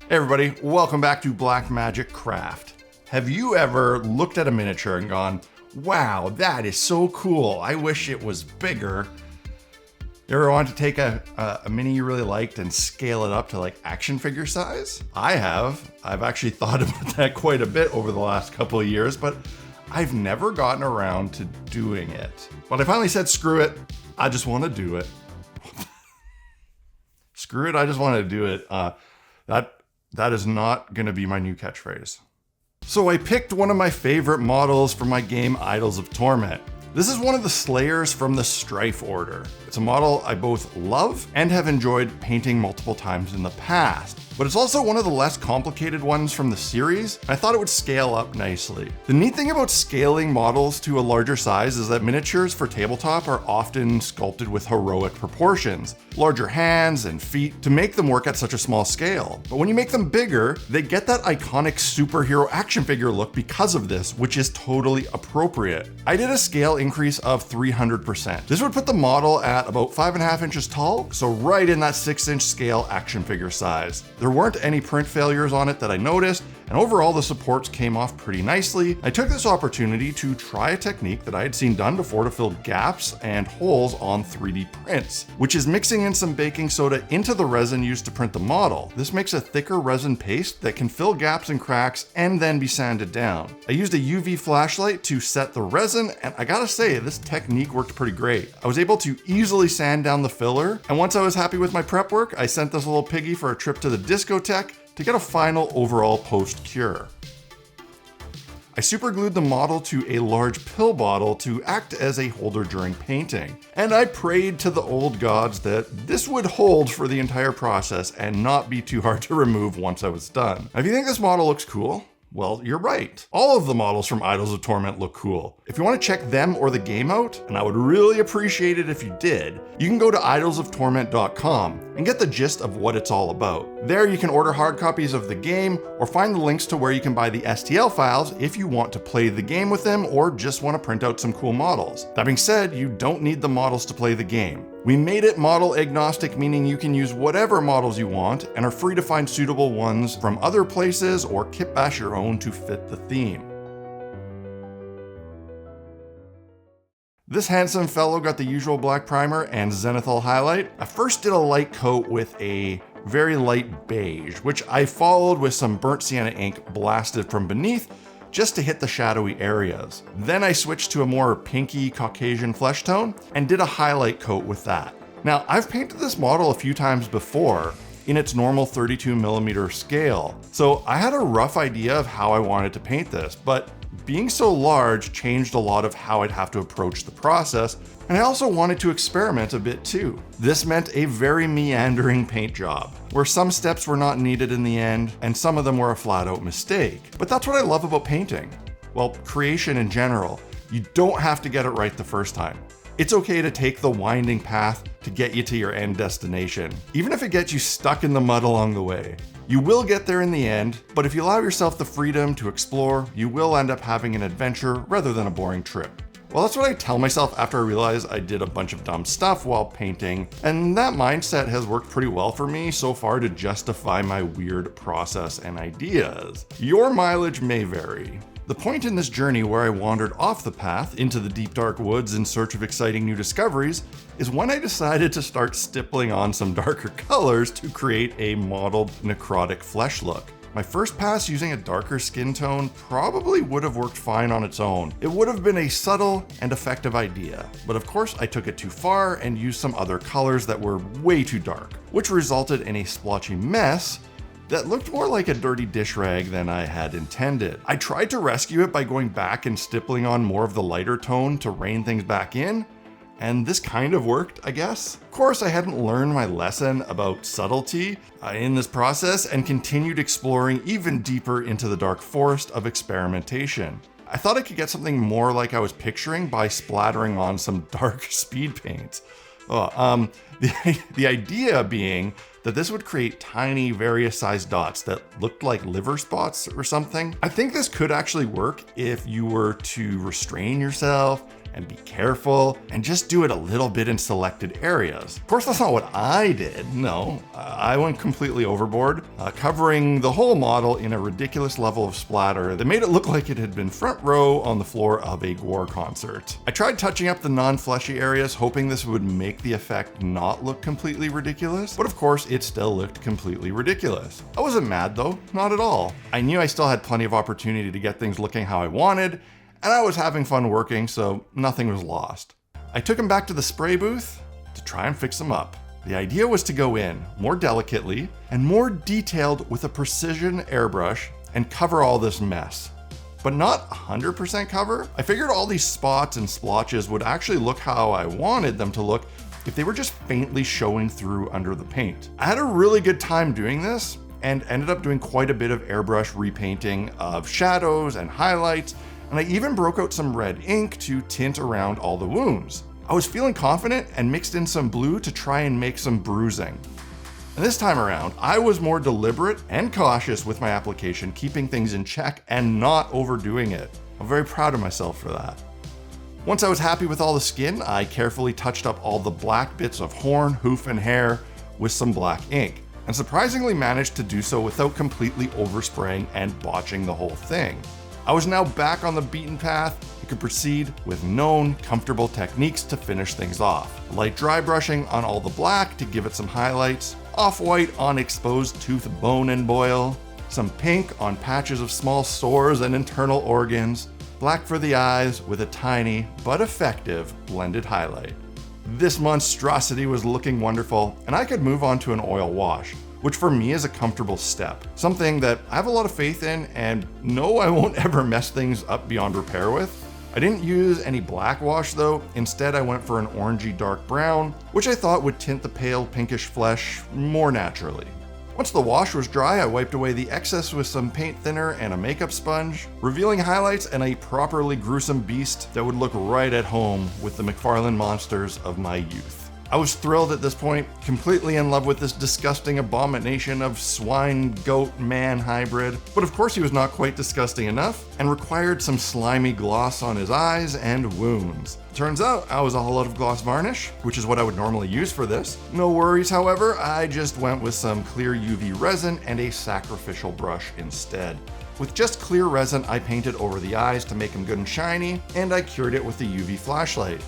Hey everybody, welcome back to Black Magic Craft. Have you ever looked at a miniature and gone, wow, that is so cool, I wish it was bigger? You ever want to take a mini you really liked and scale it up to like action figure size? I have. I've actually thought about that quite a bit over the last couple of years, but I've never gotten around to doing it. But I finally said, screw it, I just want to do it. Screw it, I just want to do it. That is not going to be my new catchphrase. So I picked one of my favorite models for my game Idols of Torment. This is one of the Slayers from the Strife Order. It's a model I both love and have enjoyed painting multiple times in the past, but it's also one of the less complicated ones from the series. I thought it would scale up nicely. The neat thing about scaling models to a larger size is that miniatures for tabletop are often sculpted with heroic proportions, larger hands and feet to make them work at such a small scale. But when you make them bigger, they get that iconic superhero action figure look because of this, which is totally appropriate. I did a scale increase of 300%. This would put the model at about 5.5 inches tall, so right in that 6-inch scale action figure size. There weren't any print failures on it that I noticed, and overall the supports came off pretty nicely. I took this opportunity to try a technique that I had seen done before to fill gaps and holes on 3D prints, which is mixing in some baking soda into the resin used to print the model. This makes a thicker resin paste that can fill gaps and cracks and then be sanded down. I used a UV flashlight to set the resin, and I gotta say, this technique worked pretty great. I was able to easily sand down the filler, and once I was happy with my prep work, I sent this little piggy for a trip to the discotheque to get a final overall post-cure. I superglued the model to a large pill bottle to act as a holder during painting, and I prayed to the old gods that this would hold for the entire process and not be too hard to remove once I was done. If you think this model looks cool, well, you're right. All of the models from Idols of Torment look cool. If you want to check them or the game out, and I would really appreciate it if you did, you can go to idolsoftorment.com and get the gist of what it's all about. There you can order hard copies of the game or find the links to where you can buy the STL files if you want to play the game with them or just want to print out some cool models. That being said, you don't need the models to play the game. We made it model agnostic, meaning you can use whatever models you want and are free to find suitable ones from other places or kit bash your own to fit the theme. This handsome fellow got the usual black primer and zenithal highlight. I first did a light coat with a very light beige, which I followed with some burnt sienna ink blasted from beneath just to hit the shadowy areas. Then I switched to a more pinky Caucasian flesh tone and did a highlight coat with that. Now, I've painted this model a few times before in its normal 32mm scale, so I had a rough idea of how I wanted to paint this, but being so large changed a lot of how I'd have to approach the process, and I also wanted to experiment a bit too. This meant a very meandering paint job, where some steps were not needed in the end, and some of them were a flat-out mistake. But that's what I love about painting. Well, creation in general. You don't have to get it right the first time. It's okay to take the winding path to get you to your end destination, even if it gets you stuck in the mud along the way. You will get there in the end, but if you allow yourself the freedom to explore, you will end up having an adventure rather than a boring trip. Well, that's what I tell myself after I realize I did a bunch of dumb stuff while painting, and that mindset has worked pretty well for me so far to justify my weird process and ideas. Your mileage may vary. The point in this journey where I wandered off the path into the deep dark woods in search of exciting new discoveries is when I decided to start stippling on some darker colors to create a mottled necrotic flesh look. My first pass using a darker skin tone probably would have worked fine on its own. It would have been a subtle and effective idea, but of course I took it too far and used some other colors that were way too dark, which resulted in a splotchy mess that looked more like a dirty dish rag than I had intended. I tried to rescue it by going back and stippling on more of the lighter tone to rein things back in, and this kind of worked, I guess. Of course, I hadn't learned my lesson about subtlety in this process and continued exploring even deeper into the dark forest of experimentation. I thought I could get something more like I was picturing by splattering on some dark speed paint. The idea being that this would create tiny various sized dots that looked like liver spots or something. I think this could actually work if you were to restrain yourself and be careful and just do it a little bit in selected areas. Of course, that's not what I did. No, I went completely overboard, covering the whole model in a ridiculous level of splatter that made it look like it had been front row on the floor of a gore concert. I tried touching up the non-fleshy areas, hoping this would make the effect not look completely ridiculous, but of course it still looked completely ridiculous. I wasn't mad though, not at all. I knew I still had plenty of opportunity to get things looking how I wanted, and I was having fun working, so nothing was lost. I took him back to the spray booth to try and fix him up. The idea was to go in more delicately and more detailed with a precision airbrush and cover all this mess. But not 100% cover. I figured all these spots and splotches would actually look how I wanted them to look if they were just faintly showing through under the paint. I had a really good time doing this and ended up doing quite a bit of airbrush repainting of shadows and highlights, and I even broke out some red ink to tint around all the wounds. I was feeling confident and mixed in some blue to try and make some bruising. And this time around, I was more deliberate and cautious with my application, keeping things in check and not overdoing it. I'm very proud of myself for that. Once I was happy with all the skin, I carefully touched up all the black bits of horn, hoof, and hair with some black ink, and surprisingly managed to do so without completely overspraying and botching the whole thing. I was now back on the beaten path and could proceed with known, comfortable techniques to finish things off. Light dry brushing on all the black to give it some highlights, off-white on exposed tooth, bone, and boil, some pink on patches of small sores and internal organs, black for the eyes with a tiny but effective blended highlight. This monstrosity was looking wonderful, and I could move on to an oil wash, which for me is a comfortable step, something that I have a lot of faith in and know I won't ever mess things up beyond repair with. I didn't use any black wash though. Instead, I went for an orangey dark brown, which I thought would tint the pale pinkish flesh more naturally. Once the wash was dry, I wiped away the excess with some paint thinner and a makeup sponge, revealing highlights and a properly gruesome beast that would look right at home with the McFarlane monsters of my youth. I was thrilled at this point, completely in love with this disgusting abomination of swine, goat, man hybrid. But of course he was not quite disgusting enough and required some slimy gloss on his eyes and wounds. Turns out I was all out of gloss varnish, which is what I would normally use for this. No worries, however, I just went with some clear UV resin and a sacrificial brush instead. With just clear resin, I painted over the eyes to make them good and shiny, and I cured it with the UV flashlight.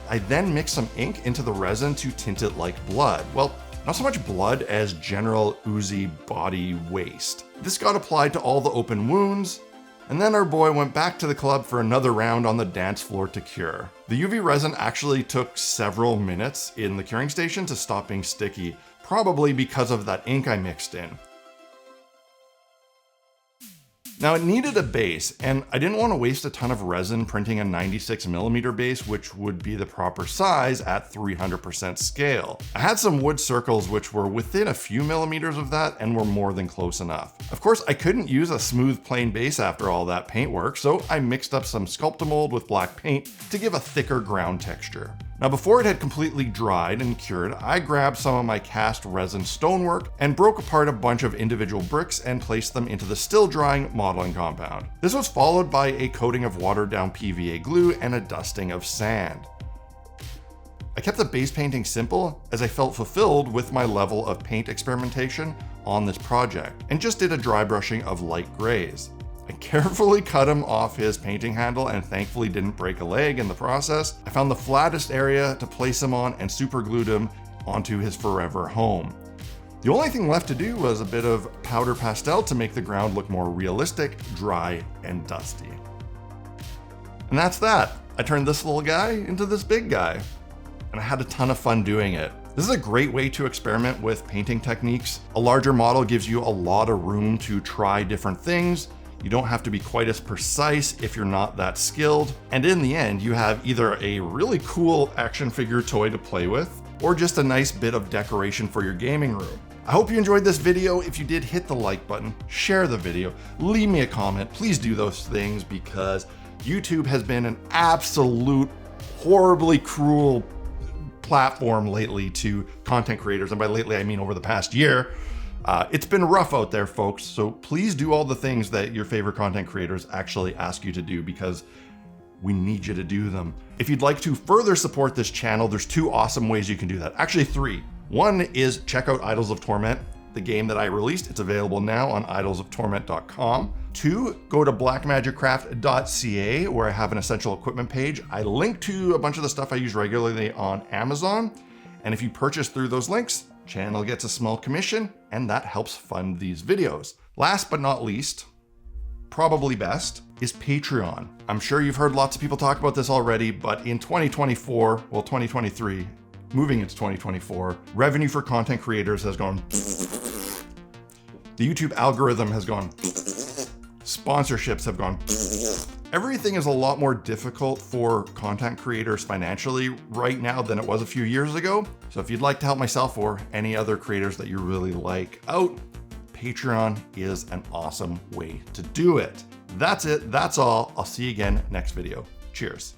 I then mixed some ink into the resin to tint it like blood. Well, not so much blood as general oozy body waste. This got applied to all the open wounds, and then our boy went back to the club for another round on the dance floor to cure. The UV resin actually took several minutes in the curing station to stop being sticky, probably because of that ink I mixed in. Now it needed a base, and I didn't want to waste a ton of resin printing a 96mm base, which would be the proper size at 300% scale. I had some wood circles which were within a few millimeters of that and were more than close enough. Of course, I couldn't use a smooth plain base after all that paint work, so I mixed up some Sculptamold with black paint to give a thicker ground texture. Now before it had completely dried and cured, I grabbed some of my cast resin stonework and broke apart a bunch of individual bricks and placed them into the still drying modeling compound. This was followed by a coating of watered down PVA glue and a dusting of sand. I kept the base painting simple as I felt fulfilled with my level of paint experimentation on this project, and just did a dry brushing of light grays. I carefully cut him off his painting handle and thankfully didn't break a leg in the process. I found the flattest area to place him on and super glued him onto his forever home. The only thing left to do was a bit of powder pastel to make the ground look more realistic, dry, and dusty. And that's that. I turned this little guy into this big guy, and I had a ton of fun doing it. This is a great way to experiment with painting techniques. A larger model gives you a lot of room to try different things. You don't have to be quite as precise if you're not that skilled. And in the end, you have either a really cool action figure toy to play with, or just a nice bit of decoration for your gaming room. I hope you enjoyed this video. If you did, hit the like button, share the video, leave me a comment. Please do those things because YouTube has been an absolute horribly cruel platform lately to content creators. And by lately, I mean over the past year. It's been rough out there, folks, so please do all the things that your favorite content creators actually ask you to do, because we need you to do them. If you'd like to further support this channel, there's 2 awesome ways you can do that. Actually 3. One is check out Idols of Torment, the game that I released. It's available now on idolsoftorment.com. 2, go to blackmagiccraft.ca where I have an essential equipment page. I link to a bunch of the stuff I use regularly on Amazon. And if you purchase through those links, channel gets a small commission and that helps fund these videos. Last but not least, probably best, is Patreon. I'm sure you've heard lots of people talk about this already, but in 2024, well, 2023, moving into 2024, revenue for content creators has gone. The YouTube algorithm has gone. Sponsorships have gone. Everything is a lot more difficult for content creators financially right now than it was a few years ago. So if you'd like to help myself or any other creators that you really like out, Patreon is an awesome way to do it. That's it. That's all. I'll see you again next video. Cheers.